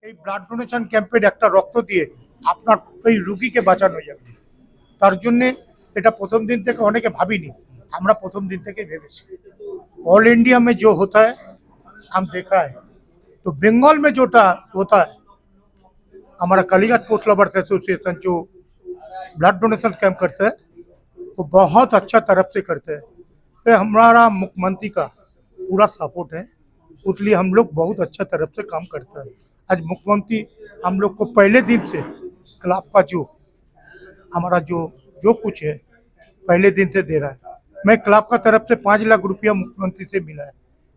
এই blood donation ক্যাম্পের একটা রক্ত দিয়ে আপনার ওই রুগীকে বাঁচানো যাবে। তার জন্যে এটা প্রথম दिन থেকে অনেকে ভাবিনি, আমরা প্রথম दिन থেকে ভেবেছি। ऑल इंडिया में जो होता है हम देखा है, तो बंगाल में जोटा होता है हमारा कालीघाट पोस्ट लवर्स एसोसिएशन जो ब्लड डोनेशन कैंप करते हैं वो बहुत अच्छा तरफ से करते हैं। तो हमारा मुख्यमंत्री का पूरा सपोर्ट है, इसलिए हम लोग बहुत अच्छा तरफ से काम करते हैं। आज मुख्यमंत्री हम लोग को पहले दिन से क्लब का जो हमारा जो कुछ है पहले दिन से दे रहा है। मैं क्लब का तरफ से 5 लाख रुपया मुख्यमंत्री से मिला है,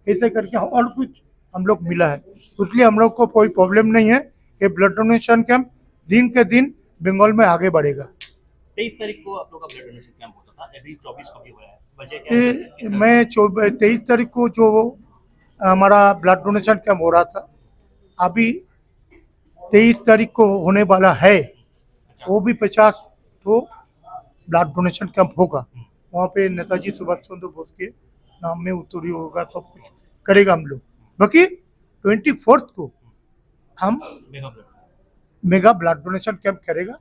ऐसे करके और कुछ हम लोग मिला है, इसलिए हम लोग को कोई प्रॉब्लम नहीं है। ये ब्लड डोनेशन कैंप दिन के दिन बंगाल में आगे बढ़ेगा। 23 तारीख को आप लोग का ब्लड डोनेशन कैंप होता था, अभी 24 को भी हो रहा है, वजह क्या है? मैं 23 तारीख को जो हमारा ब्लड डोनेशन कैंप हो रहा था, अभी 23 तारीख को होने वाला है, वो भी 50 तो ब्लड डोनेशन कैंप होगा। वहाँ पे नेताजी सुभाष चंद्र बोस के नाम में उत्तरी होगा, सब कुछ करेगा हम लोग। बाकी 24 को हम मेगा ब्लड डोनेशन कैंप करेगा,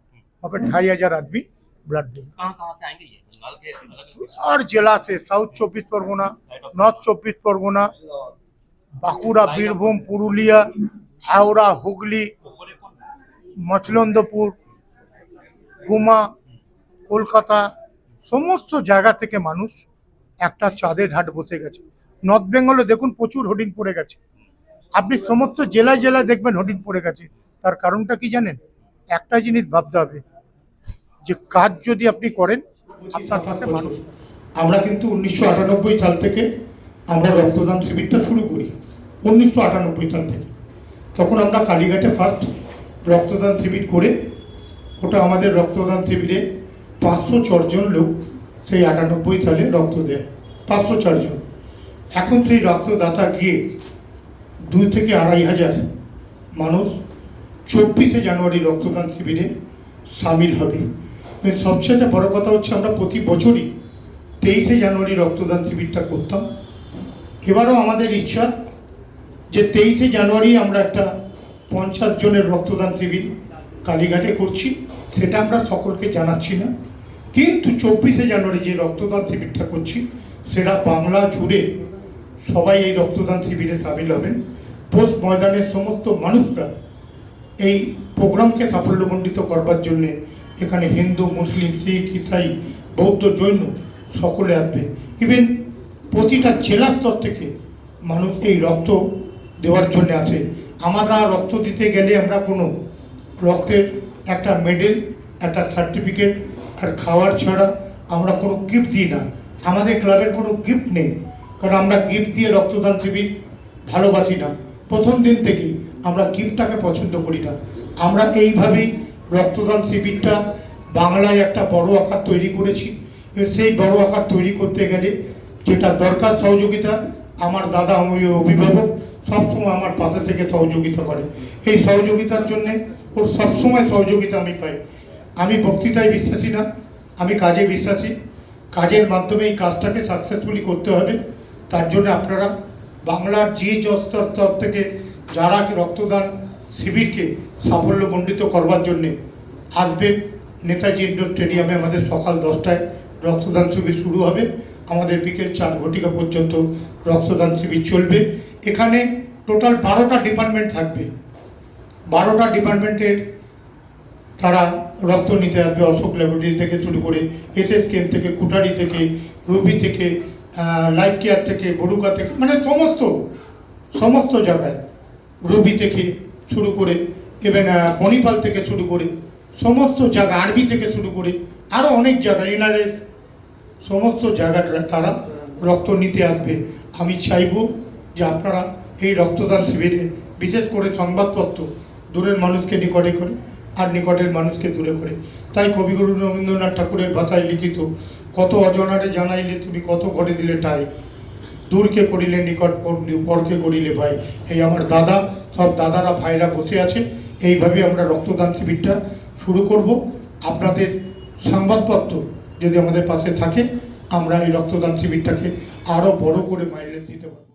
वहाँ पे 2500 आदमी ब्लड देगा। कहाँ से आएंगे ये? बंगाल के अलग और जिला से साउथ 24 परगना, नॉर्थ 24 परगना, बांकुड़ा, बीरभूम, पुरुलिया, हावड़ा, हुगली, मछलंदपुर, गुमा, কলকাতা, সমস্ত জায়গা থেকে মানুষ একটা চাঁদের হাট বসে গেছে। নর্থ বেঙ্গলে দেখুন প্রচুর হোর্ডিং পড়ে গেছে, আপনি সমস্ত জেলায় জেলায় দেখবেন হোর্ডিং পড়ে গেছে। তার কারণটা কি জানেন? একটা জিনিস ভাবতে হবে যে কাজ যদি আপনি করেন আপনার কাছে মানুষ। আমরা কিন্তু 1998 সাল থেকে আমরা রক্তদান শিবিরটা শুরু করি, 1998 সাল থেকে। তখন আমরা কালীঘাটে ফার্স্ট রক্তদান শিবির করে, ওটা আমাদের রক্তদান শিবিরে 504 জন লোক সেই 98 সালে রক্ত দেয়, 504 জন। এখন সেই রক্তদাতা গিয়ে 2 থেকে 2500 মানুষ 24শে জানুয়ারি রক্তদান শিবিরে সামিল হবে। সবচেয়ে বড় কথা হচ্ছে আমরা প্রতি বছরই 23শে জানুয়ারি রক্তদান শিবিরটা করতাম। এবারও আমাদের ইচ্ছা যে 23শে জানুয়ারি আমরা একটা 50 জনের রক্তদান শিবির কালীঘাটে করছি, সেটা আমরা সকলকে জানাচ্ছি না। কিন্তু 24শে জানুয়ারি যে রক্তদান শিবিরটা করছি সেটা বাংলা জুড়ে সবাই এই রক্তদান শিবিরে সামিল হবেন। পোস্ট ময়দানের সমস্ত মানুষরা এই প্রোগ্রামকে সাফল্যমণ্ডিত করবার জন্যে এখানে হিন্দু, মুসলিম, শিখ, ইসাই, বৌদ্ধ, জৈন সকলে আসবে। ইভেন প্রতিটা জেলা স্তর থেকে মানুষ এই রক্ত দেওয়ার জন্য আসে। আমরা রক্ত দিতে গেলে আমরা কোনো রক্তের একটা মেডেল, একটা সার্টিফিকেট আর খাওয়ার ছাড়া আমরা কোনো গিফট দিই না। আমাদের ক্লাবের কোনো গিফট নেই, কারণ আমরা গিফট দিয়ে রক্তদান শিবির ভালোবাসি না। প্রথম দিন থেকেই আমরা গিফটটাকে পছন্দ করি না। আমরা এইভাবেই রক্তদান শিবিরটা বাংলায় একটা বড় আকার তৈরি করেছি। সেই বড় আকার তৈরি করতে গেলে যেটা দরকার সহযোগিতা, আমার দাদা অভিভাবক সবসময় আমার পাশে থেকে সহযোগিতা করে। এই সহযোগিতার জন্যে ওর সবসময় সহযোগিতা আমি পাই। আমি বক্তৃতায় বিশ্বাসী না, আমি কাজে বিশ্বাসী। কাজের মাধ্যমে এই কাজটাকে সাকসেসফুলি করতে হবে। তার জন্য আপনারা বাংলার যে স্তর থেকে যারা রক্তদান শিবিরকে সাফল্যমণ্ডিত করবার জন্যে আসবেন, নেতাজি ইন্ডোর স্টেডিয়ামে আমাদের সকাল 10টায় রক্তদান শিবির শুরু হবে, আমাদের বিকেল 4 ঘটিকা পর্যন্ত রক্তদান শিবির চলবে। এখানে টোটাল 12টা ডিপার্টমেন্ট থাকবে, 12টা ডিপার্টমেন্টের তারা রক্ত নিতে আসবে। অশোক ল্যাবরেটরি থেকে শুরু করে, এসএস কেম থেকে, কুটারি থেকে, রুবি থেকে, লাইফ কেয়ার থেকে, বড়ুকা থেকে, মানে সমস্ত জায়গায়, রুবি থেকে শুরু করে ইভেন মণিপাল থেকে শুরু করে সমস্ত জায়গা, আরবি থেকে শুরু করে আরও অনেক জায়গায়, এনআরএস, সমস্ত জায়গায় তারা রক্ত নিতে আসবে। আমি চাইব যে আপনারা এই রক্তদান শিবিরে বিশেষ করে সংবাদপত্র দূরের মানুষকে নিকটে করে আর নিকটের মানুষকে দূরে করে। তাই কবিগুরু রবীন্দ্রনাথ ঠাকুরের ভাষায় লিখিত, কত অজনারে জানাইলে তুমি কত করে দিলে ঠাই, দূরকে করিলে নিকট, পরকে করিলে ভাই। এই আমার দাদা, সব দাদারা ভাইরা বসে আছে। এইভাবে আমরা রক্তদান শিবিরটা শুরু করব। আপনাদের সংবাদপত্র যদি আমাদের পাশে থাকে, আমরা এই রক্তদান শিবিরটাকে আরও বড় করে মাইলেজ দিতে পারব।